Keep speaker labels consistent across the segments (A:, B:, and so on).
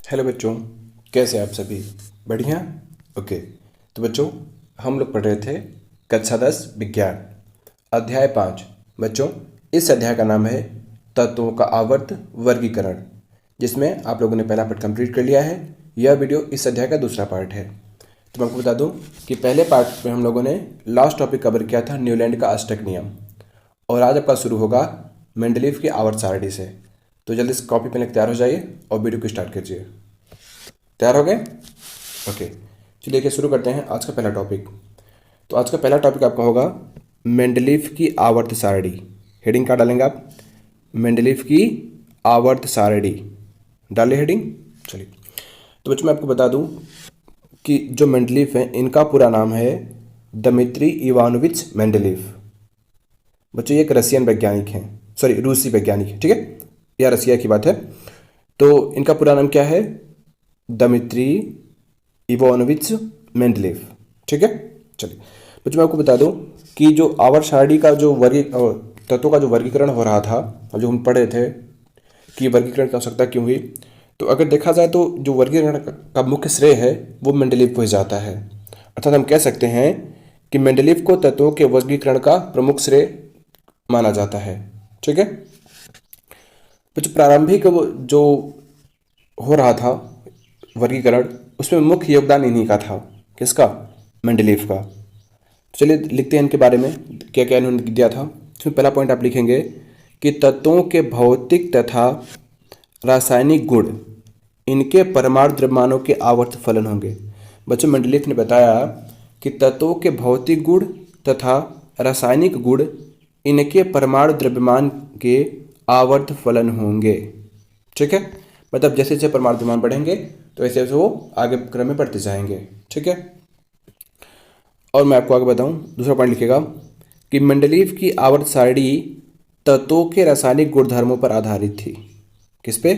A: Hello बच्चों, कैसे आप सभी? बढ़िया। ओके। तो बच्चों, हम लोग पढ़ रहे थे कक्षा 10 विज्ञान अध्याय 5। बच्चों, इस अध्याय का नाम है तत्वों का आवर्त वर्गीकरण, जिसमें आप लोगों ने पहला पार्ट कंप्लीट कर लिया है। यह वीडियो इस अध्याय का दूसरा पार्ट है। तो मैं आपको बता दूं कि पहले पार्ट में हम लोगों ने लास्ट टॉपिक कवर किया था न्यूलैंड का अष्टक नियम, और आज आपका शुरू होगा मेंडलीव की आवर्त सारणी से। तो जल्दी से कॉपी पेन तैयार हो जाइए और वीडियो को स्टार्ट कीजिए। तैयार हो गए? ओके, चलिए देखिए शुरू करते हैं आज का पहला टॉपिक। तो आज का पहला टॉपिक आपका होगा मेंडलीव की आवर्त सारणी। हेडिंग क्या डालेंगे आप? मेंडलीव की आवर्त सारणी डालिए हेडिंग। चलिए, तो बच्चों मैं आपको बता दूं कि जो मेंडलीव है इनका पूरा नाम है दमित्री इवानोविच मेंडलीव। बच्चों ये एक रशियन वैज्ञानिक हैं, सॉरी रूसी वैज्ञानिक है, ठीक है, यह रसिया की बात है। तो इनका पूरा नाम क्या है? दमित्री इवानोविच मेंडलीव, ठीक है। चलिए बच्चों मैं आपको बता दूं कि जो आवर्त सारणी का जो तत्वों का जो वर्गीकरण हो रहा था, और जो हम पढ़े थे कि वर्गीकरण की आवश्यकता क्यों हुई, तो अगर देखा जाए तो जो वर्गीकरण का मुख्य श्रेय है वो मेंडलीव को ही जाता है। अर्थात हम कह सकते हैं कि मेंडलीव को तत्वों के वर्गीकरण का प्रमुख श्रेय माना जाता है, ठीक है। कुछ प्रारंभिक जो हो रहा था वर्गीकरण, उसमें मुख्य योगदान इन्हीं का था। किसका? मेंडलीव का। तो चलिए लिखते हैं इनके बारे में क्या क्या इन्होंने दिया था। इसमें पहला पॉइंट आप लिखेंगे कि तत्वों के भौतिक तथा रासायनिक गुण इनके परमाणु द्रव्यमानों के आवर्त फलन होंगे। बच्चों मेंडलीव ने बताया कि तत्वों के भौतिक गुण तथा रासायनिक गुण इनके परमाणु द्रव्यमान के आवर्त फलन होंगे, ठीक है। मतलब जैसे जैसे परमाणु द्रव्यमान बढ़ेंगे तो वैसे वैसे वो आगे क्रम में बढ़ते जाएंगे, ठीक है। और मैं आपको आगे बताऊं, दूसरा पॉइंट लिखेगा कि मेंडलीव की आवर्त सारणी तत्वों के रासायनिक गुणधर्मों पर आधारित थी। किस पे?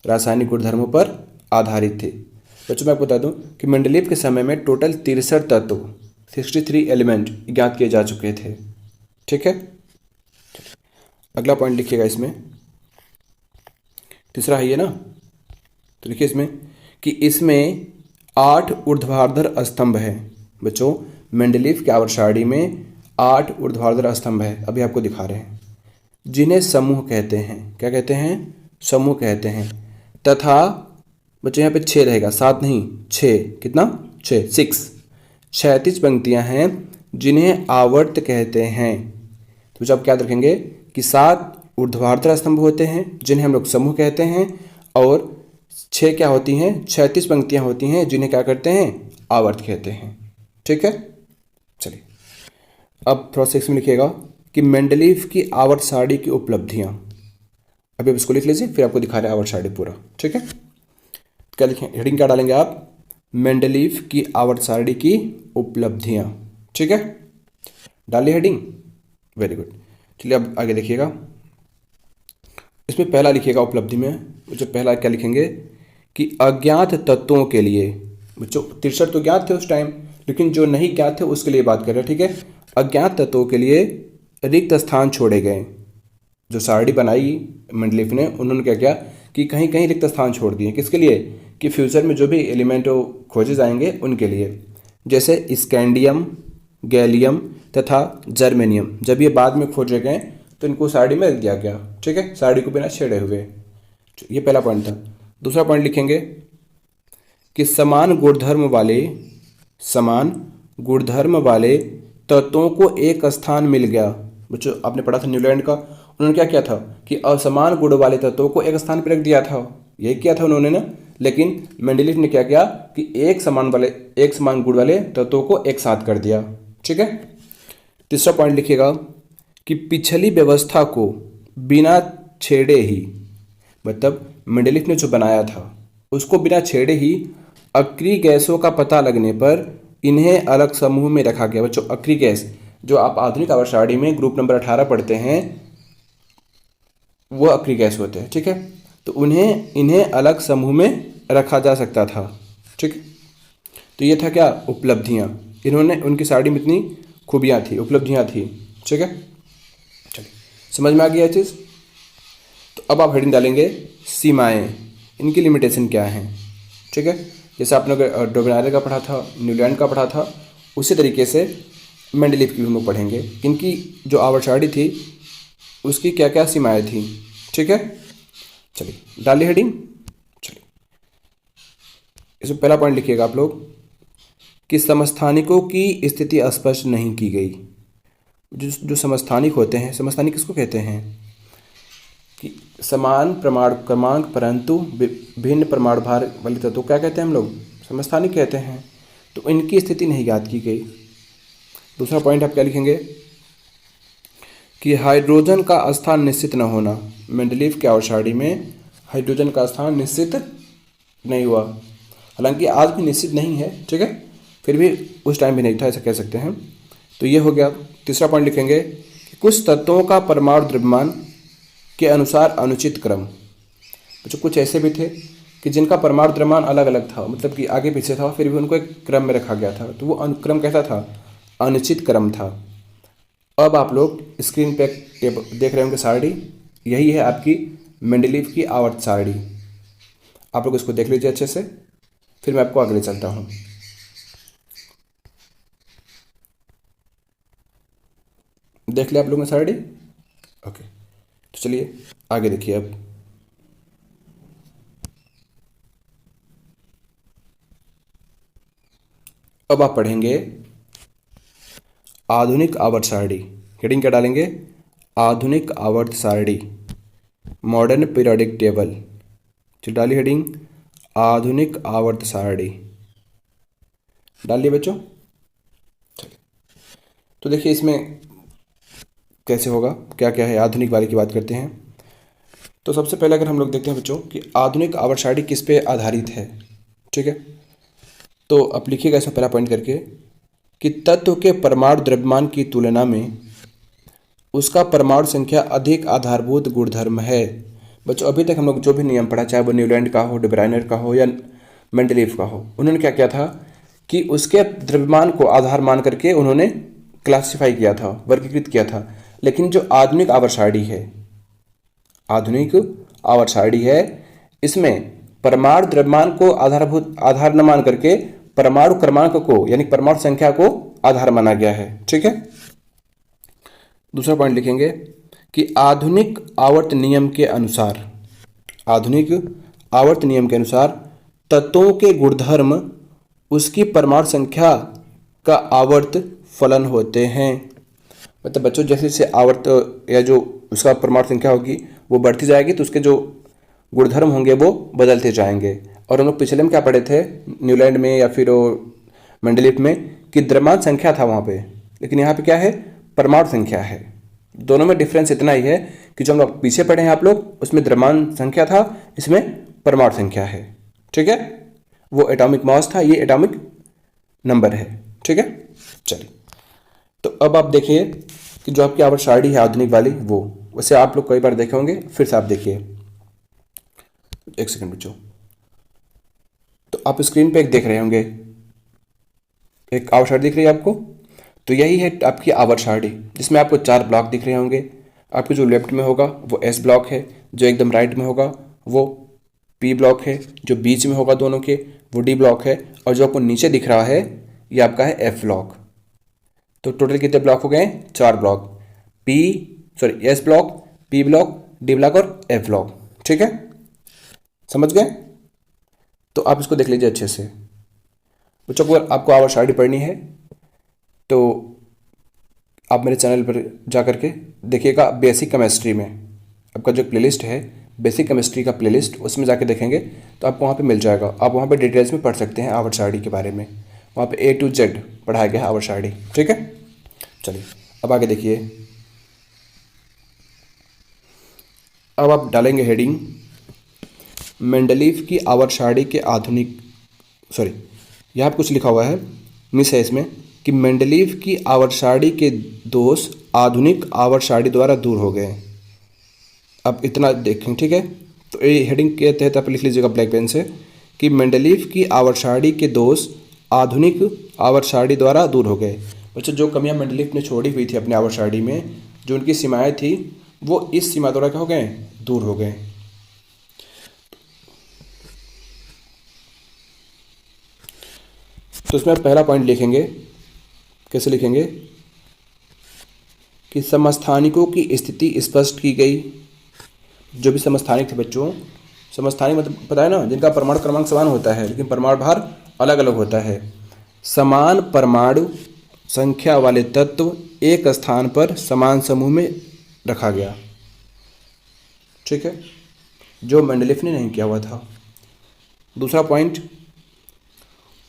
A: रासायनिक गुणधर्मों पर आधारित थी। बच्चों मैं आपको बता दूं कि मेंडलीव के समय में टोटल 63 तत्व 63 एलिमेंट ज्ञात किए जा चुके थे, ठीक है। अगला पॉइंट लिखिएगा इसमें, तीसरा है ये ना, तो लिखिए इसमें कि इसमें 8 ऊर्ध्वाधर स्तंभ है। बच्चों मेंडलीव की आवर्त सारणी में 8 ऊर्ध्वाधर स्तंभ है, अभी आपको दिखा रहे हैं, जिन्हें समूह कहते हैं। क्या कहते हैं? समूह कहते हैं। तथा बच्चों यहाँ पे 6 रहेगा, 7 नहीं 6। कितना? 6 6 क्षैतिज पंक्तियाँ हैं जिन्हें आवर्त कहते हैं। तो जब क्या रखेंगे कि 7 ऊर्ध्वाधर स्तंभ होते हैं जिन्हें हम लोग समूह कहते हैं, और 6 क्या होती हैं? क्षैतिज पंक्तियाँ होती हैं जिन्हें क्या करते हैं? आवर्त कहते हैं, ठीक है। चलिए अब थोड़ा सा इसमें लिखिएगा कि मेंडलीव की आवर्त सारणी की उपलब्धियाँ। अभी आप इसको लिख लीजिए, फिर आपको दिखा रहे हैं आवर्त सारणी पूरा, ठीक है। क्या लिखें? हेडिंग क्या डालेंगे आप? मेंडलीव की आवर्त सारणी की उपलब्धियाँ, ठीक है। डालिए हेडिंग, वेरी गुड। चलिए अब आगे देखिएगा, इसमें पहला लिखिएगा उपलब्धि में। बच्चों पहला क्या लिखेंगे कि अज्ञात तत्वों के लिए, बच्चों 63 तो ज्ञात थे उस टाइम, लेकिन जो नहीं ज्ञात थे उसके लिए बात कर रहे हैं, ठीक है। अज्ञात तत्वों के लिए रिक्त स्थान छोड़े गए। जो सारणी बनाई मेंडलीव ने, उन्होंने क्या किया कि कहीं कहीं रिक्त स्थान छोड़ दिए। किसके लिए? कि फ्यूचर में जो भी एलिमेंट खोजे जाएंगे उनके लिए, जैसे स्कैंडियम, गैलियम तथा जर्मेनियम। जब ये बाद में खोजे गए तो इनको सारणी में रख दिया गया, ठीक है, सारणी को बिना छेड़े हुए। ये पहला पॉइंट था। दूसरा पॉइंट लिखेंगे कि समान गुणधर्म वाले तत्वों को एक स्थान मिल गया। बच्चों आपने पढ़ा था न्यूलैंड का, उन्होंने क्या किया था कि असमान गुण वाले तत्वों को एक स्थान पर रख दिया था, यही किया था उन्होंने ना। लेकिन मेंडलीव ने क्या किया कि एक समान गुण वाले तत्वों को एक साथ कर दिया, ठीक है। तीसरा पॉइंट लिखिएगा कि पिछली व्यवस्था को बिना छेड़े ही, मतलब मेंडलीव ने जो बनाया था उसको बिना छेड़े ही अक्रिय गैसों का पता लगने पर इन्हें अलग समूह में रखा गया। बच्चों अक्रिय गैस जो आप आधुनिक आवर्त सारणी में ग्रुप नंबर 18 पढ़ते हैं, वो अक्रिय गैस होते हैं, ठीक है। तो इन्हें अलग समूह में रखा जा सकता था, ठीक है। तो ये था क्या? उपलब्धियाँ। इन्होंने, उनकी सारणी में इतनी खूबियाँ थी, उपलब्धियाँ थी, ठीक है। चलिए समझ में आ गया चीज़। तो अब आप हेडिंग डालेंगे सीमाएं, इनकी लिमिटेशन क्या हैं, ठीक है। जैसे आपने डोबेनारे का पढ़ा था, न्यूलैंड का पढ़ा था, उसी तरीके से मेंडलीफ की भी हम लोग पढ़ेंगे। इनकी जो आवर्त सारणी थी उसकी क्या क्या सीमाएं थी, ठीक है। चलिए डालिए हेडिंग। चलिए इसमें पहला पॉइंट लिखिएगा आप लोग कि समस्थानिकों की स्थिति स्पष्ट नहीं की गई। जो समस्थानिक होते हैं, समस्थानिक किसको कहते हैं कि समान प्रमाण क्रमांक परंतु भिन्न प्रमाण भार वाले तत्व क्या कहते हैं हम लोग, समस्थानिक कहते हैं। तो इनकी स्थिति नहीं ज्ञात की गई। दूसरा पॉइंट आप क्या लिखेंगे कि हाइड्रोजन का स्थान निश्चित न होना। मेंडलीफ के आवर्त सारणी में हाइड्रोजन का स्थान निश्चित नहीं हुआ, हालांकि आज भी निश्चित नहीं है, ठीक है, फिर भी उस टाइम भी नहीं था, ऐसा कह सकते हैं। तो ये हो गया। तीसरा पॉइंट लिखेंगे कि कुछ तत्वों का परमाणु द्रव्यमान के अनुसार अनुचित क्रम। बच्चों कुछ ऐसे भी थे कि जिनका परमाणु द्रव्यमान अलग अलग था, मतलब कि आगे पीछे था, फिर भी उनको एक क्रम में रखा गया था, तो वो अनुक्रम कैसा था, अनुचित क्रम था। अब आप लोग स्क्रीन पे देख रहे होंगे सारणी, यही है आपकी मेंडलीफ की आवर्त सारणी। आप लोग इसको देख लीजिए अच्छे से, फिर मैं आपको आगे ले चलता हूँ। देख लिया आप लोगों ने सारणी, ओके। तो चलिए आगे देखिए। अब आप पढ़ेंगे आधुनिक आवर्त सारणी। हेडिंग क्या डालेंगे, आधुनिक आवर्त सारणी, मॉडर्न पीरियोडिक टेबल। तो डालिए हेडिंग आधुनिक आवर्त सारणी, डालिए बच्चों। चलिए तो देखिए इसमें कैसे होगा, क्या क्या है, आधुनिक वाले की बात करते हैं। तो सबसे पहले अगर हम लोग देखते हैं बच्चों कि आधुनिक आवर्त सारणी किस पे आधारित है, ठीक है। तो आप लिखिएगा इसमें पहला पॉइंट करके कि तत्व के परमाणु द्रव्यमान की तुलना में उसका परमाणु संख्या अधिक आधारभूत गुणधर्म है। बच्चों अभी तक हम लोग जो भी नियम पढ़ा, चाहे वो न्यूलैंड का हो, डे-ब्रायनर का हो या मेंडलीफ का हो, उन्होंने क्या किया था कि उसके द्रव्यमान को आधार मान करके उन्होंने क्लासिफाई किया था, वर्गीकृत किया था। लेकिन जो आधुनिक आवर्त सारणी है, आधुनिक आवर्त सारणी है, इसमें परमाणु द्रव्यमान को आधार न मान करके परमाणु क्रमांक को यानी परमाणु संख्या को आधार माना गया है, ठीक है। दूसरा पॉइंट लिखेंगे कि आधुनिक आवर्त नियम के अनुसार, आधुनिक आवर्त नियम के अनुसार तत्वों के गुणधर्म उसकी परमाणु संख्या का आवर्त फलन होते हैं। मतलब बच्चों जैसे जैसे आवर्त या जो उसका परमाणु संख्या होगी वो बढ़ती जाएगी, तो उसके जो गुणधर्म होंगे वो बदलते जाएंगे। और हम लोग पिछले में क्या पढ़े थे, न्यूलैंड में या फिर मेंडलीफ में, कि द्रव्यमान संख्या था वहाँ पे, लेकिन यहाँ पे क्या है, परमाणु संख्या है। दोनों में डिफरेंस इतना ही है कि जो हम लोग पीछे पढ़े हैं आप लोग, उसमें द्रव्यमान संख्या था, इसमें परमाणु संख्या है, ठीक है। वो एटॉमिक मास था, ये एटॉमिक नंबर है, ठीक है। चलिए तो अब आप देखिए कि जो आपकी आवर्त सारणी है आधुनिक वाली, वो वैसे आप लोग कई बार देखे होंगे, फिर से आप देखिए। एक सेकंड बच्चों, तो आप स्क्रीन पे एक देख रहे होंगे, एक आवर्त सारणी दिख रही है आपको। तो यही है आपकी आवर्त सारणी, जिसमें आपको 4 ब्लॉक दिख रहे होंगे। आपको जो लेफ्ट में होगा वो एस ब्लॉक है, जो एकदम राइट में होगा वो पी ब्लॉक है, जो बीच में होगा दोनों के वो डी ब्लॉक है, और जो आपको नीचे दिख रहा है ये आपका है एफ ब्लॉक। तो टोटल कितने ब्लॉक हो गए, 4 block, S block, P block, D block और एफ ब्लॉक, ठीक है, समझ गए। तो आप इसको देख लीजिए अच्छे से बच्चों। अगर आपको आवर्त सारणी पढ़नी है तो आप मेरे चैनल पर जा करके देखिएगा, बेसिक केमिस्ट्री में आपका जो प्लेलिस्ट है, बेसिक केमिस्ट्री का प्लेलिस्ट, उसमें जाके देखेंगे तो आपको वहाँ पे मिल जाएगा। आप वहाँ पे डिटेल्स में पढ़ सकते हैं आवर्त सारणी के बारे में, वहाँ पे A to Z पढ़ाया गया है आवर्त सारणी, ठीक है। चलिए अब आगे देखिए। अब आप डालेंगे हेडिंग मेंडलीफ की आवर्त सारणी के आधुनिक, यहाँ पे कुछ लिखा हुआ है, मिस है इसमें, कि मेंडलीफ की आवर्त सारणी के दोष आधुनिक आवर्त सारणी द्वारा दूर हो गए। अब इतना देखें, ठीक है। तो ये हेडिंग के तहत आप लिख लीजिएगा ब्लैक पेन से कि मेंडलीफ की आवर्त सारणी के दोष आधुनिक आवर्त सारणी द्वारा दूर हो गए। बच्चों जो कमियां मेंडलीफ ने छोड़ी हुई थी अपनी आवर्त सारणी में, जो उनकी सीमाएं थी, वो इस सीमा द्वारा क्या हो गए, दूर हो गए। तो इसमें आप पहला पॉइंट लिखेंगे, कैसे लिखेंगे कि समस्थानिकों की स्थिति स्पष्ट की गई। जो भी समस्थानिक थे बच्चों, समस्थानिक मतलब पता है ना, जिनका परमाणु क्रमांक समान होता है लेकिन परमाणु भार अलग अलग होता है। समान परमाणु संख्या वाले तत्व एक स्थान पर समान समूह में रखा गया। ठीक है, जो मेंडलीफ ने नहीं किया हुआ था। दूसरा पॉइंट,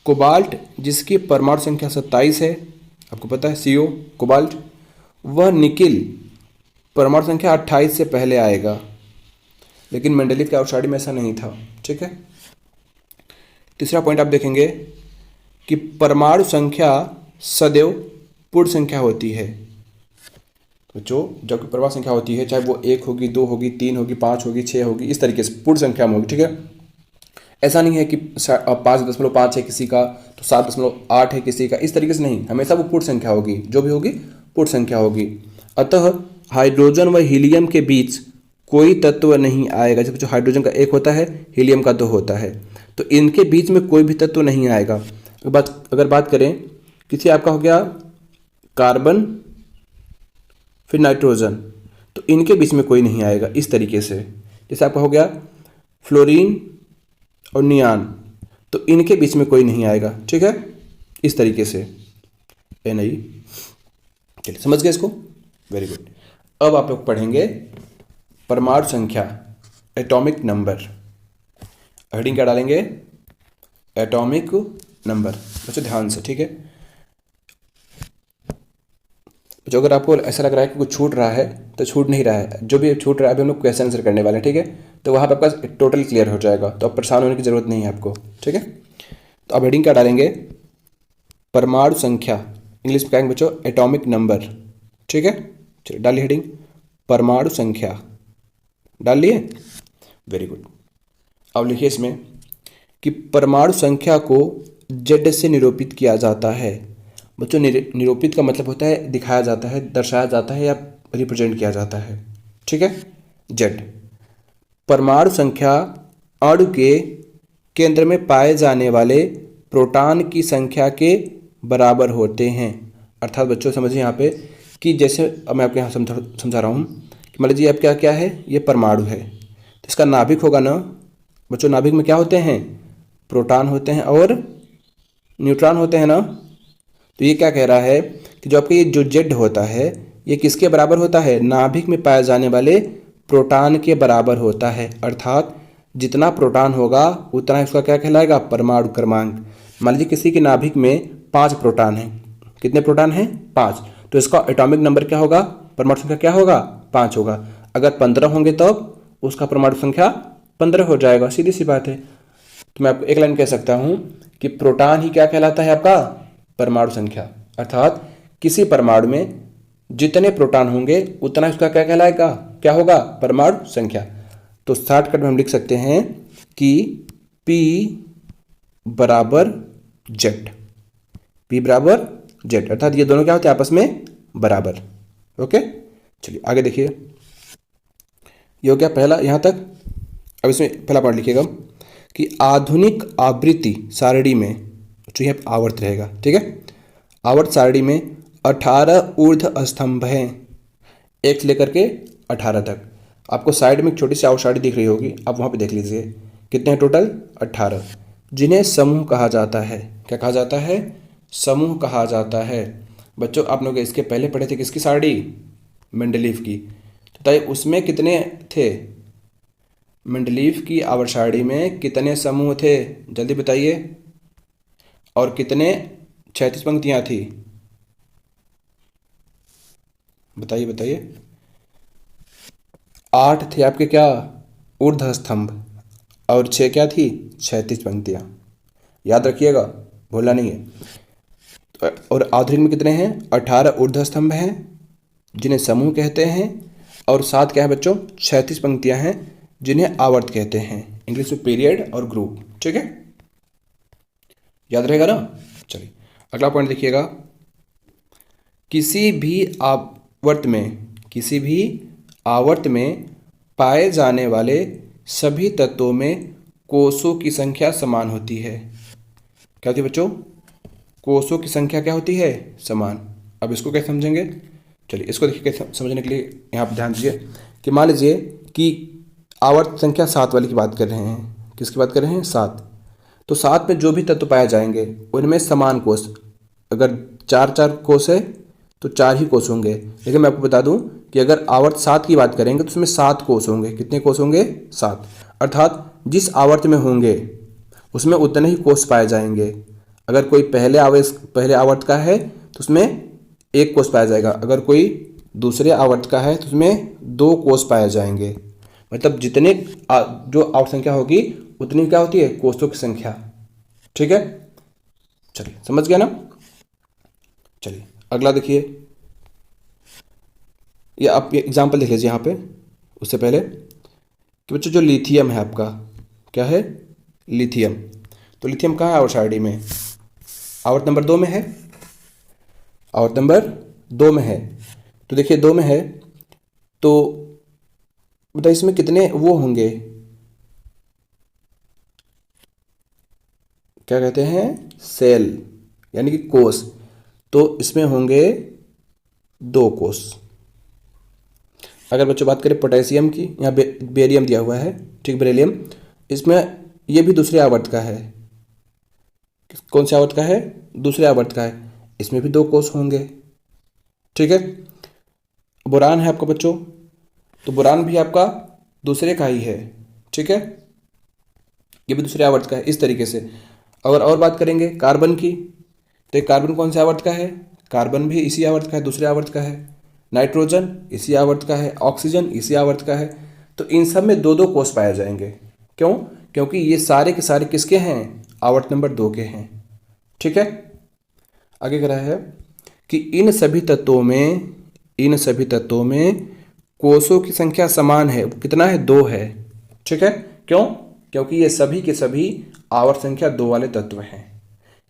A: कोबाल्ट जिसकी परमाणु संख्या 27 है, आपको पता है CO कोबाल्ट, वह निकिल परमाणु संख्या 28 से पहले आएगा, लेकिन मेंडलीफ के आउटसाइड में ऐसा नहीं था। ठीक है। तीसरा पॉइंट आप देखेंगे कि परमाणु संख्या सदैव पूर्ण संख्या होती है। तो जो कि परमाणु संख्या होती है, चाहे वो 1 होगी, 2 होगी, 3 होगी, 5 होगी, 6 होगी, इस तरीके से पूर्ण संख्या में होगी। ठीक है, ऐसा नहीं है कि 5.5 है किसी का तो 7.8 है किसी का, इस तरीके से नहीं, हमेशा वो पूर्ण संख्या होगी, जो भी होगी पूर्ण संख्या होगी। अतः हाइड्रोजन व हीलियम के बीच कोई तत्व नहीं आएगा। जब जो हाइड्रोजन का 1 होता है, हीलियम का 2 होता है, तो इनके बीच में कोई भी तत्व नहीं आएगा। अगर बात करें, किसी आपका हो गया कार्बन फिर नाइट्रोजन, तो इनके बीच में कोई नहीं आएगा इस तरीके से। जैसे आपका हो गया फ्लोरीन और नियान, तो इनके बीच में कोई नहीं आएगा। ठीक है, इस तरीके से। नहीं, चलिए समझ गए इसको, वेरी गुड। अब आप लोग पढ़ेंगे परमाणु संख्या, एटॉमिक नंबर। हेडिंग क्या डालेंगे? Atomic number. बच्चों ध्यान से, ठीक है। जो अगर आपको ऐसा लग रहा है कि कुछ छूट रहा है, तो छूट नहीं रहा है, जो भी छूट रहा है अभी हम लोग क्वेश्चन आंसर करने वाले हैं। ठीक है, तो वहाँ पर आपका टोटल क्लियर हो जाएगा, तो अब परेशान होने की जरूरत नहीं है आपको। ठीक है, तो अब हेडिंग क्या डालेंगे? परमाणु संख्या, इंग्लिश में कहेंगे बच्चों एटॉमिक नंबर। ठीक है, चलिए डालिए हेडिंग परमाणु संख्या, डाल लिए, वेरी गुड। अब लिखिए इसमें कि परमाणु संख्या को Z से निरूपित किया जाता है। बच्चों निरूपित का मतलब होता है दिखाया जाता है, दर्शाया जाता है या रिप्रेजेंट किया जाता है। ठीक है, Z। परमाणु संख्या अणु के केंद्र में पाए जाने वाले प्रोटॉन की संख्या के बराबर होते हैं। अर्थात बच्चों समझिए यहाँ पे कि जैसे अब मैं आपके यहाँ समझा रहा हूँ कि मान लीजिए अब क्या है, ये परमाणु है, तो इसका नाभिक होगा ना बच्चों, नाभिक में क्या होते हैं? प्रोटॉन होते हैं और न्यूट्रॉन होते हैं ना। तो ये क्या कह रहा है कि जो आपका ये जो Z होता है, ये किसके बराबर होता है? नाभिक में पाए जाने वाले प्रोटॉन के बराबर होता है। अर्थात जितना प्रोटॉन होगा उतना इसका क्या कहलाएगा? परमाणु क्रमांक। मान लीजिए किसी के नाभिक में 5 प्रोटॉन हैं। कितने प्रोटॉन हैं? 5। तो इसका एटॉमिक नंबर क्या होगा? परमाणु संख्या क्या होगा? 5 होगा। अगर 15 होंगे तब उसका परमाणु संख्या 15 हो जाएगा, सीधी सी बात है। तो मैं आपको एक लाइन कह सकता हूं कि प्रोटॉन ही क्या कहलाता है? आपका परमाणु संख्या। अर्थात किसी परमाणु में जितने प्रोटॉन होंगे उतना उसका क्या कहलाएगा? क्या होगा? परमाणु संख्या। तो शॉर्टकट में हम लिख सकते हैं कि P बराबर Z, P बराबर Z, अर्थात ये दोनों क्या होते हैं? आपस में बराबर। ओके, चलिए आगे देखिए। ये हो गया पहला यहाँ तक। अब इसमें पहला पॉइंट लिखिएगा कि आधुनिक आवृत्ति सारणी में, जो यहाँ आवर्त रहेगा, ठीक है, आवर्त सारणी में 18 ऊर्ध्व स्तंभ हैं, 1 से लेकर के 18 तक। आपको साइड में एक छोटी सी आवर्त सारणी दिख रही होगी, आप वहाँ पे देख लीजिए कितने हैं टोटल? 18, जिन्हें समूह कहा जाता है। क्या कहा जाता है? समूह कहा जाता है। बच्चों आप लोग इसके पहले पढ़े थे किसकी सारणी? मेंडलीफ की। तो बताइए उसमें कितने थे? मेंडलीफ की आवर्त सारणी में कितने समूह थे? जल्दी बताइए। और कितने 36 पंक्तियां थी? बताइए बताइए। 8 थे आपके क्या? ऊर्ध्व स्तंभ। और 6 क्या थी? 36 पंक्तियां। याद रखिएगा, भूलना नहीं है। और आधुनिक में कितने हैं? 18 ऊर्ध्व स्तंभ हैं जिन्हें समूह कहते हैं, और 7 क्या है बच्चों? 36 पंक्तियां हैं जिन्हें आवर्त कहते हैं, इंग्लिश में पीरियड और ग्रुप। ठीक है, याद रहेगा ना। चलिए अगला पॉइंट देखिएगा। किसी भी आवर्त में पाए जाने वाले सभी तत्वों में कोषों की संख्या समान होती है। क्या होती है बच्चों? कोषों की संख्या क्या होती है, समान। अब इसको कैसे समझेंगे, चलिए इसको देखिए कैसे समझने के लिए यहाँ पर ध्यान दीजिए कि मान लीजिए कि आवर्त संख्या 7 वाली की बात कर रहे हैं। किसकी बात कर रहे हैं, 7। तो 7 में जो भी तत्व पाए जाएंगे उनमें समान कोष, अगर 4 कोष है तो 4 ही कोष होंगे। लेकिन मैं आपको बता दूं कि अगर आवर्त 7 की बात करेंगे तो उसमें 7 कोष होंगे। कितने कोष होंगे, 7। अर्थात जिस आवर्त में होंगे उसमें उतने ही कोष पाए जाएंगे। अगर कोई पहले आवर्त का है तो उसमें 1 कोष पाया जाएगा, अगर कोई दूसरे आवर्त का है तो उसमें 2 कोष पाए जाएंगे। मतलब जितने जो आवर्त संख्या होगी उतनी क्या होती है, कोषों की संख्या। ठीक है, चलिए समझ गया ना। चलिए अगला देखिए, ये आप ये एग्जाम्पल देख लीजिए यहाँ पे। उससे पहले कि बच्चों जो लिथियम है आपका, क्या है, लिथियम। तो लिथियम कहाँ है आवर्त सारणी में, आवर्त नंबर 2 में है। आवर्त नंबर 2 में है। तो देखिए 2 में है तो बताइए इसमें कितने वो होंगे, क्या कहते हैं, सेल यानी कि कोष। तो इसमें होंगे 2 कोष। अगर बच्चों बात करें पोटेशियम की, यहाँ बेरियम दिया हुआ है, ठीक, बेरिलियम, इसमें ये भी दूसरे आवर्त का है। कौन से आवर्त का है, दूसरे आवर्त का है, इसमें भी 2 कोष होंगे। ठीक है, बोरान है आपका बच्चों, तो बोरान भी आपका दूसरे का ही है। ठीक है, ये भी दूसरे आवर्त का है। इस तरीके से अगर और बात करेंगे कार्बन की, तो कार्बन कौन से आवर्त का है, कार्बन भी इसी आवर्त का है, दूसरे आवर्त का है। नाइट्रोजन इसी आवर्त का है, ऑक्सीजन इसी आवर्त का है। तो इन सब में 2-2 कोष पाए जाएंगे। क्यों, क्योंकि ये सारे के सारे किसके हैं, आवर्त नंबर 2 के हैं। ठीक है, आगे कह रहा है कि इन सभी तत्वों में कोषों की संख्या समान है। कितना है, 2 है। ठीक है, क्यों, क्योंकि ये सभी के सभी आवर्त संख्या 2 वाले तत्व हैं।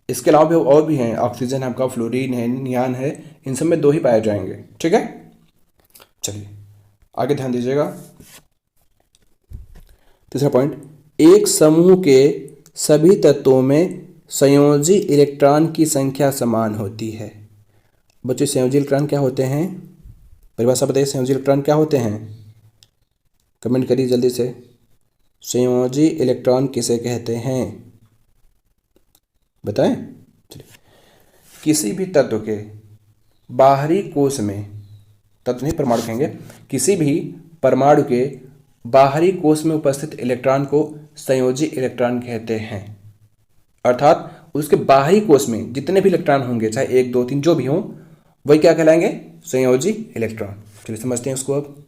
A: इसके अलावा भी और भी हैं, ऑक्सीजन है आपका, फ्लोरीन है, नियान है, इन सब में 2 ही पाए जाएंगे। ठीक है, चलिए आगे ध्यान दीजिएगा। तीसरा पॉइंट, एक समूह के सभी तत्वों में संयोजी इलेक्ट्रॉन की संख्या समान होती है। बच्चों संयोजी इलेक्ट्रॉन क्या होते हैं, परिभाषा बताइए, संयोजी इलेक्ट्रॉन क्या होते हैं, कमेंट करिए जल्दी से। संयोजी इलेक्ट्रॉन किसे कहते हैं, बताएं। चलिए, किसी भी तत्व के बाहरी कोश में, तत्व नहीं परमाणु कहेंगे, किसी भी परमाणु के बाहरी कोश में उपस्थित इलेक्ट्रॉन को संयोजी इलेक्ट्रॉन कहते हैं। अर्थात उसके बाहरी कोश में जितने भी इलेक्ट्रॉन होंगे, चाहे 1 2 3 जो भी हों, वही क्या कहलाएंगे, संयोजी इलेक्ट्रॉन। चलिए समझते हैं उसको। अब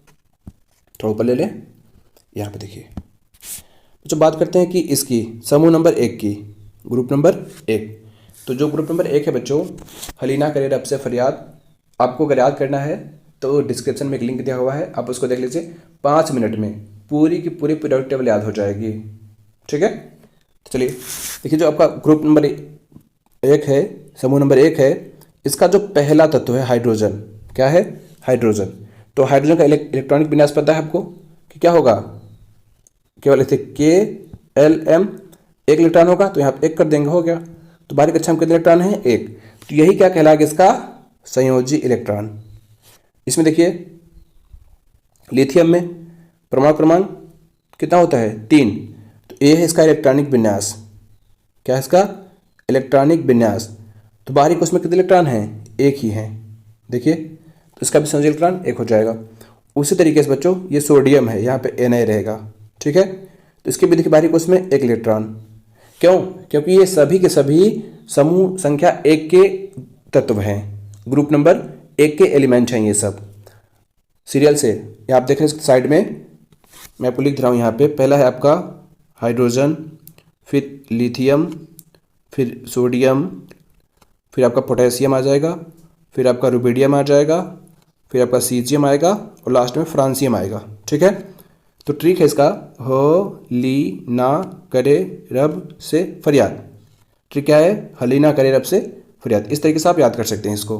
A: थोड़ा ऊपर ले लें, यहाँ पे देखिए। तो बात करते हैं कि इसकी समूह नंबर 1 की, ग्रुप नंबर 1। तो जो ग्रुप नंबर 1 है बच्चों, हलीना करे रब से फरियाद। आपको अगर याद करना है तो डिस्क्रिप्शन में एक लिंक दिया हुआ है, आप उसको देख लीजिए। 5 मिनट में पूरी की पूरी पीरियोडिक टेबल याद हो जाएगी। ठीक है, तो चलिए देखिए, जो आपका ग्रुप नंबर 1 है, समूह नंबर 1 है, इसका जो पहला तत्व है हाइड्रोजन, क्या है, हाइड्रोजन। तो हाइड्रोजन का इलेक्ट्रॉनिक विन्यास पता है आपको कि क्या होगा, केवल ऐसे KLm, 1 इलेक्ट्रॉन होगा तो यहाँ पे 1 कर देंगे, हो गया। तो बाहरी कक्षा में कितने इलेक्ट्रॉन है, 1। तो यही क्या कहलाएगा, इसका संयोजी इलेक्ट्रॉन। इसमें देखिए लिथियम में परमाणु क्रमांक कितना होता है, 3। तो ये है इसका इलेक्ट्रॉनिक विन्यास। क्या है इसका, इलेक्ट्रॉनिक विन्यास। तो बाहरी कोश में कितने इलेक्ट्रॉन हैं, 1 ही हैं। देखिए, तो इसका भी संयोजी इलेक्ट्रॉन 1 हो जाएगा। उसी तरीके से बच्चों ये सोडियम है, यहाँ पे Na रहेगा। ठीक है, तो इसके भी देखिए बाहरी कोश में 1 इलेक्ट्रॉन। क्यों, क्योंकि ये सभी के सभी समूह संख्या 1 के तत्व हैं, ग्रुप नंबर 1 के एलिमेंट हैं ये सब। सीरियल से ये आप देख रहे हैं साइड में, मैं आपको लिख रहा हूँ यहाँ पे। पहला है आपका हाइड्रोजन, फिर लिथियम, फिर सोडियम, फिर आपका पोटेशियम आ जाएगा, फिर आपका रुबिडियम आ जाएगा, फिर आपका सीजियम आएगा और लास्ट में फ्रांसियम आएगा। ठीक है, तो ट्रिक है इसका, हो ली ना करे रब से फरियाद। ट्रिक क्या है, हली ना करे रब से फरियाद। इस तरीके से आप याद कर सकते हैं इसको।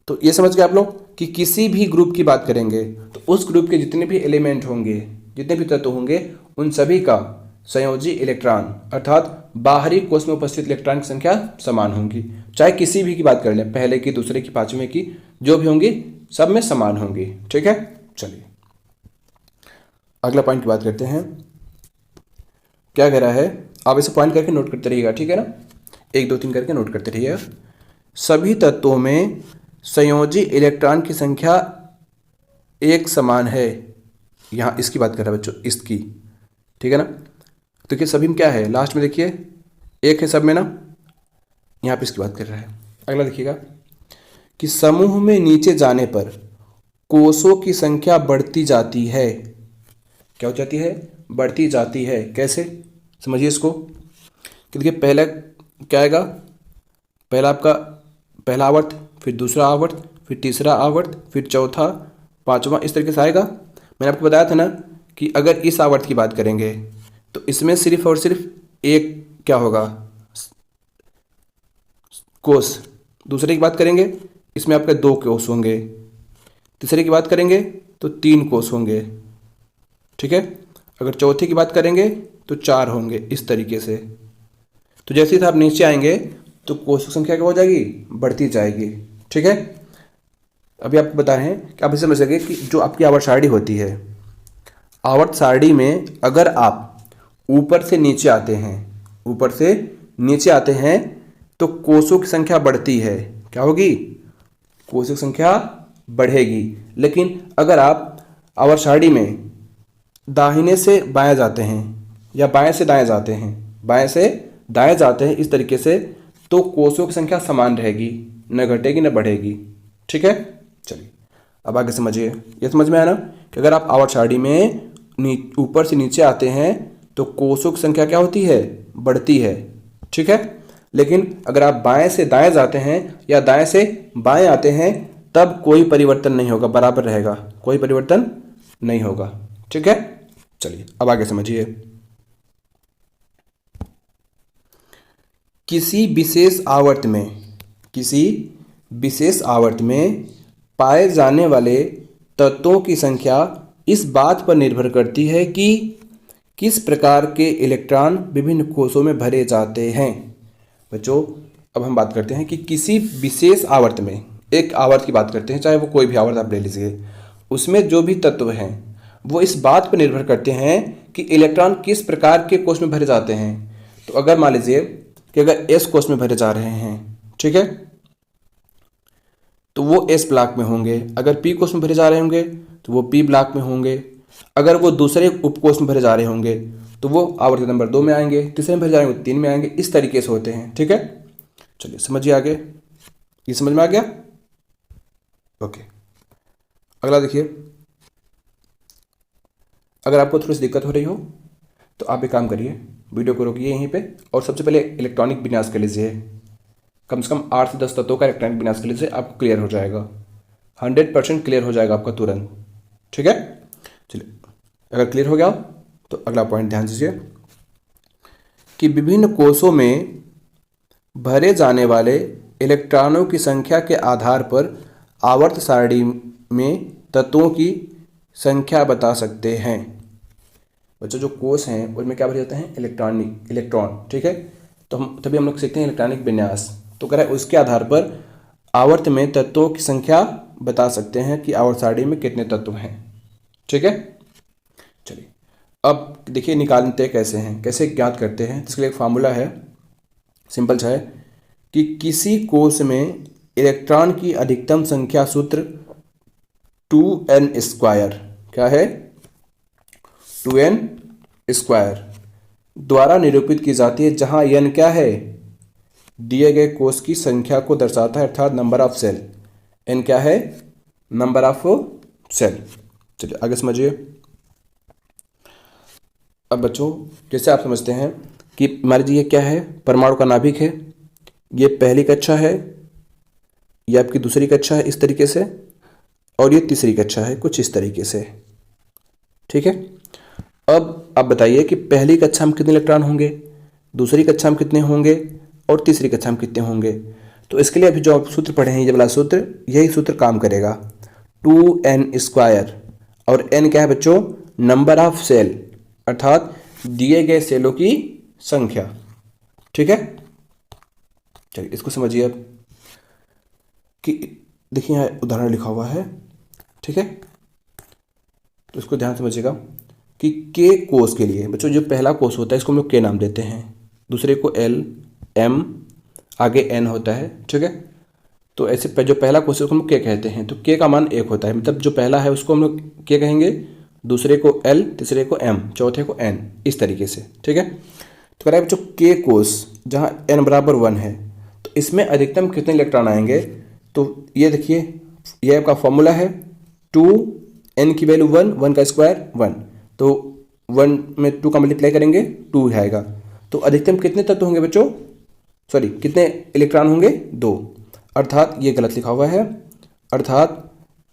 A: तो ये समझ गए आप लोग कि किसी भी ग्रुप की बात करेंगे तो उस ग्रुप के जितने भी एलिमेंट होंगे, जितने भी तत्व होंगे, उन सभी का संयोजी इलेक्ट्रॉन अर्थात बाहरी कोश में उपस्थित इलेक्ट्रॉन की संख्या समान होंगी। चाहे किसी भी की बात कर लें, पहले की, दूसरे की, पांचवें की, जो भी होंगी सब में समान होंगी। ठीक है, चलिए अगला पॉइंट की बात करते हैं। क्या कह रहा है, आप इसे पॉइंट करके नोट करते रहिएगा, ठीक है ना, 1 2 3 करके नोट करते रहिएगा। सभी तत्वों में संयोजी इलेक्ट्रॉन की संख्या एक समान है। यहाँ इसकी बात कर रहा है बच्चों, इसकी, ठीक है ना। तो देखिए सभी में क्या है, लास्ट में देखिए एक है सब में ना, यहाँ पे इसकी बात कर रहा है। अगला देखिएगा कि समूह में नीचे जाने पर कोषों की संख्या बढ़ती जाती है। क्या हो जाती है, बढ़ती जाती है। कैसे, समझिए इसको कि देखिए पहला क्या आएगा, पहला आपका पहला आवर्त, फिर दूसरा आवर्त, फिर तीसरा आवर्त, फिर चौथा, पांचवा, इस तरीके से आएगा। मैंने आपको बताया था ना कि अगर इस आवर्त की बात करेंगे तो इसमें सिर्फ और सिर्फ एक क्या होगा, कोष। दूसरे की बात करेंगे इसमें आपके 2 कोष होंगे। तीसरे की बात करेंगे तो 3 कोष होंगे, ठीक है। अगर चौथे की बात करेंगे तो 4 होंगे, इस तरीके से। तो जैसे ही आप नीचे आएंगे तो कोषों की संख्या क्या हो जाएगी, बढ़ती जाएगी, ठीक है। अभी आपको बता रहे हैं कि आप इसे समझ सके कि जो आपकी आवर्त सारणी होती है, आवर्त सारणी में अगर आप ऊपर से नीचे आते हैं, ऊपर से नीचे आते हैं तो कोषों की संख्या बढ़ती है। क्या होगी, कोषों की संख्या बढ़ेगी। लेकिन अगर आप आवर्त सारणी में दाहिने से बाएं जाते हैं या बाएं से दाएं जाते हैं, बाएं से दाएं जाते हैं इस तरीके से, तो कोषों की संख्या समान रहेगी, न घटेगी न बढ़ेगी, ठीक है। चलिए अब आगे समझिए, ये समझ में आया ना कि अगर आप आवर्त सारणी में ऊपर से नीचे आते हैं तो कोषों की संख्या क्या होती है, बढ़ती है, ठीक है। लेकिन अगर आप बाएं से दाएं जाते हैं या दाएं से बाएं आते हैं तब कोई परिवर्तन नहीं होगा, बराबर रहेगा, कोई परिवर्तन नहीं होगा, ठीक है। चलिए अब आगे समझिए। किसी विशेष आवर्त में पाए जाने वाले तत्वों की संख्या इस बात पर निर्भर करती है कि किस प्रकार के इलेक्ट्रॉन विभिन्न कोषों में भरे जाते हैं। बच्चों अब हम बात करते हैं कि किसी विशेष आवर्त में, एक आवर्त की बात करते हैं, चाहे वो कोई भी आवर्त आप ले लीजिए, उसमें जो भी तत्व हैं वो इस बात पर निर्भर करते हैं कि इलेक्ट्रॉन किस प्रकार के कोष में भरे जाते हैं। तो अगर मान लीजिए कि अगर एस कोष में भरे जा रहे हैं, ठीक है, तो वो एस ब्लॉक में होंगे। अगर पी कोष में भरे जा रहे होंगे तो वो पी ब्लॉक में होंगे। अगर वो दूसरे उपकोष में भरे जा रहे होंगे तो वो आवर्त नंबर 2 में आएंगे, तीसरे में भरे जा रहे होंगे 3 में आएंगे, इस तरीके से होते हैं, ठीक है। चलिए समझिए आगे, ये समझ में आ गया, ओके। अगला देखिए, अगर आपको थोड़ी सी दिक्कत हो रही हो तो आप एक काम करिए, वीडियो को रोकिए यहीं पे और सबसे पहले इलेक्ट्रॉनिक विन्यास कर लीजिए। कम से कम 8 से 10 तत्वों का इलेक्ट्रॉनिक विन्यास कर लीजिए, आपको क्लियर हो जाएगा, 100% क्लियर हो जाएगा आपका तुरंत, ठीक है। चलिए अगर क्लियर हो गया तो अगला पॉइंट ध्यान दीजिए कि विभिन्न कोषों में भरे जाने वाले इलेक्ट्रॉनों की संख्या के आधार पर आवर्त सारणी में तत्वों की संख्या बता सकते हैं। बच्चों जो कोष हैं उनमें क्या भरे जाते हैं, इलेक्ट्रॉन, ठीक है। तो तभी हम लोग सीखते हैं इलेक्ट्रॉनिक विन्यास। तो कह रहा है उसके आधार पर आवर्त में तत्वों की संख्या बता सकते हैं कि आवर्त सारणी में कितने तत्व हैं, ठीक है। चलिए अब देखिए निकालते कैसे हैं, कैसे ज्ञात करते हैं। इसके लिए एक फार्मूला है, सिंपल सा है कि किसी कोष में इलेक्ट्रॉन की अधिकतम संख्या सूत्र 2n², क्या है, 2n² द्वारा निरूपित की जाती है, जहां n क्या है, दिए गए कोष की संख्या को दर्शाता है, अर्थात नंबर ऑफ सेल। n क्या है, नंबर ऑफ सेल। चलिए आगे समझिए। अब बच्चों जैसे आप समझते हैं कि मान लीजिए ये क्या है, परमाणु का नाभिक है, ये पहली कक्षा है, ये आपकी दूसरी कक्षा है इस तरीके से, और ये तीसरी कक्षा है कुछ इस तरीके से, ठीक है। अब आप बताइए कि पहली कक्षा में कितने इलेक्ट्रॉन होंगे, दूसरी कक्षा में कितने होंगे और तीसरी कक्षा में कितने होंगे। तो इसके लिए अभी जो आप सूत्र पढ़े हैं, ये वाला सूत्र, यही सूत्र काम करेगा, 2n²। और n क्या है बच्चों, नंबर ऑफ सेल, अर्थात दिए गए सेलों की संख्या। ठीक है, चलिए इसको समझिए अब कि देखिए यहाँ उदाहरण लिखा हुआ है। ठीक है, तो इसको ध्यान समझिएगा कि के कोष के लिए बच्चों जो पहला कोष होता है इसको हम लोग के नाम देते हैं, दूसरे को एल, एम, आगे एन होता है। ठीक है, तो ऐसे जो पहला कोष है उसको हम लोग के कहते हैं। तो के का मान 1 होता है, मतलब जो पहला है उसको हम लोग के कहेंगे, दूसरे को एल, तीसरे को एम, चौथे को एन, इस तरीके से। ठीक है, तो कह रहा है बच्चों के कोष जहाँ एन बराबर 1 है तो इसमें अधिकतम कितने इलेक्ट्रॉन आएंगे। तो ये देखिए ये आपका फॉर्मूला है 2, एन की वैल्यू 1, 1 का स्क्वायर 1, तो 1 में 2 का मल्टीप्लाई करेंगे 2 आएगा। तो अधिकतम कितने तत्व होंगे बच्चों, सॉरी कितने इलेक्ट्रॉन होंगे 2, अर्थात ये गलत लिखा हुआ है। अर्थात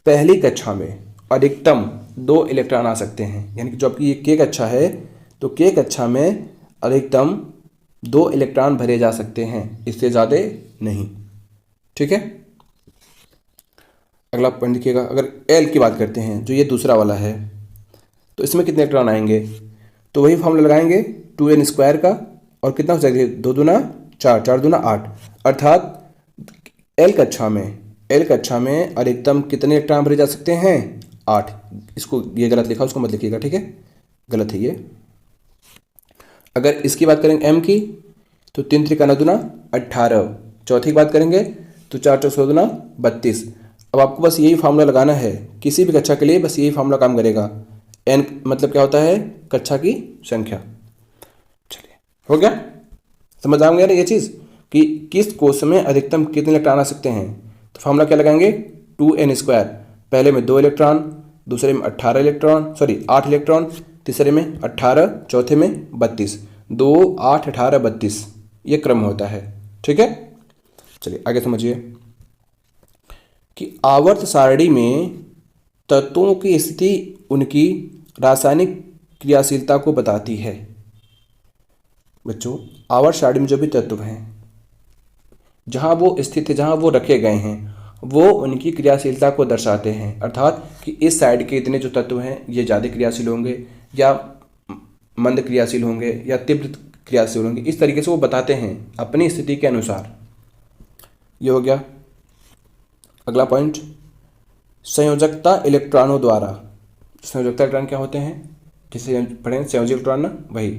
A: पहली कक्षा में अधिकतम 2 इलेक्ट्रॉन आ सकते हैं, यानी कि जो आपकी ये के कक्षा है तो के कक्षा में अधिकतम 2 इलेक्ट्रॉन भरे जा सकते हैं, इससे ज़्यादा नहीं। ठीक है, अगला पॉइंट देखिएगा, अगर एल की बात करते हैं जो ये दूसरा वाला है तो इसमें कितने इलेक्ट्रॉन आएंगे। तो वही फॉर्मूला लगाएंगे 2n स्क्वायर का, और कितना हो जाएगा 2 दूना 4, 4 दूना 8, अर्थात एल कक्षा में अधिकतम कितने इलेक्ट्रॉन भरे जा सकते हैं 8। इसको ये गलत लिखा उसको मत लिखिएगा, ठीक है, गलत है ये। अगर इसकी बात करेंगे एम की तो 3 त्रिका 9 दूना 18, चौथी की बात करेंगे तो 4 4 16 दूना 32। अब आपको बस यही फार्मूला लगाना है किसी भी कक्षा के लिए, बस यही फार्मूला काम करेगा। एन मतलब क्या होता है, कक्षा की संख्या। चलिए हो गया, समझ आ गया ना ये चीज़ कि किस कोष में अधिकतम कितने इलेक्ट्रॉन आ सकते हैं। तो फार्मूला क्या लगाएंगे 2n स्क्वायर, पहले में 2 इलेक्ट्रॉन, दूसरे में 8 इलेक्ट्रॉन, तीसरे में 18, चौथे में 32, 2 8 18 32 ये क्रम होता है। ठीक है, चलिए आगे समझिए कि आवर्त सारणी में तत्वों की स्थिति उनकी रासायनिक क्रियाशीलता को बताती है। बच्चों आवर्त सारणी में जो भी तत्व हैं जहाँ वो स्थित है, जहाँ वो रखे गए हैं, वो उनकी क्रियाशीलता को दर्शाते हैं। अर्थात कि इस साइड के इतने जो तत्व हैं ये ज़्यादा क्रियाशील होंगे या मंद क्रियाशील होंगे या तीव्र क्रियाशील होंगे, इस तरीके से वो बताते हैं अपनी स्थिति के अनुसार। ये हो गया। अगला पॉइंट, संयोजकता इलेक्ट्रॉनों द्वारा। संयोजकता इलेक्ट्रॉन क्या होते हैं, जिसे पढ़ें संयोजी इलेक्ट्रॉन ना, वही।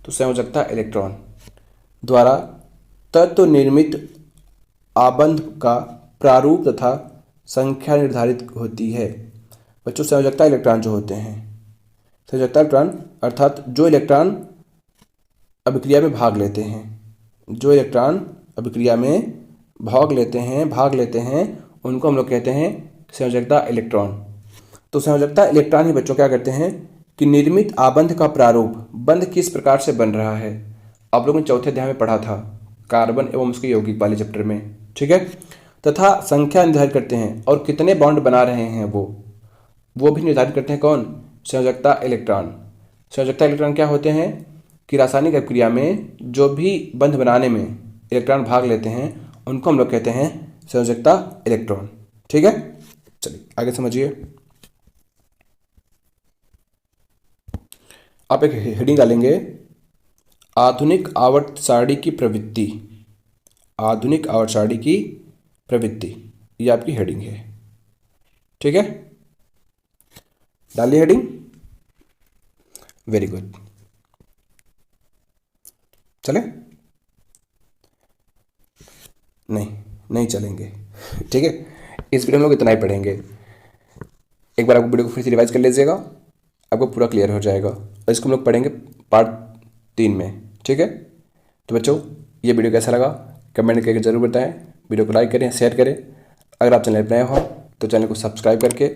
A: तो संयोजकता इलेक्ट्रॉन द्वारा तत्व निर्मित आबंध का प्रारूप तथा संख्या निर्धारित होती है। बच्चों संयोजकता इलेक्ट्रॉन जो होते हैं, संयोजकता इलेक्ट्रॉन अर्थात जो इलेक्ट्रॉन अभिक्रिया में भाग लेते हैं, जो इलेक्ट्रॉन अभिक्रिया में भाग लेते हैं उनको हम लोग कहते हैं संयोजकता इलेक्ट्रॉन। तो संयोजकता इलेक्ट्रॉन ही बच्चों क्या करते हैं कि निर्मित आबंध का प्रारूप, बंध किस प्रकार से बन रहा है, आप लोगों ने चौथे अध्याय में पढ़ा था कार्बन एवं उसके यौगिक वाले चैप्टर में। ठीक है, तथा संख्या निर्धारित करते हैं और कितने बॉन्ड बना रहे हैं वो भी निर्धारित करते हैं। कौन, संयोजकता इलेक्ट्रॉन। संयोजकता इलेक्ट्रॉन क्या होते हैं कि रासायनिक अभिक्रिया में जो भी बंध बनाने में इलेक्ट्रॉन भाग लेते हैं उनको हम लोग कहते हैं संयोजकता इलेक्ट्रॉन। ठीक है, चलिए आगे समझिए। आप एक हेडिंग डालेंगे आधुनिक आवर्त सारणी की प्रवृत्ति। आधुनिक आवर्त सारणी की प्रवृत्ति, ये आपकी हेडिंग है। ठीक है, डालिए हेडिंग, वेरी गुड। चले, नहीं चलेंगे। ठीक है, इस वीडियो में लोग इतना ही पढ़ेंगे। एक बार आपको वीडियो को फिर से रिवाइज कर लीजिएगा, आपको पूरा क्लियर हो जाएगा। और इसको हम लोग पढ़ेंगे पार्ट 3 में। ठीक है, तो बच्चों ये वीडियो कैसा लगा कमेंट करके जरूर बताएं। वीडियो को लाइक करें, शेयर करें। अगर आप चैनल पर नए हो तो चैनल को सब्सक्राइब करके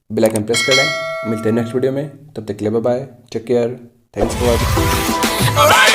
A: बेल आइकन प्रेस कर लें। मिलते हैं नेक्स्ट वीडियो में, तब तक के लिए bye bye, take care, thanks for watching.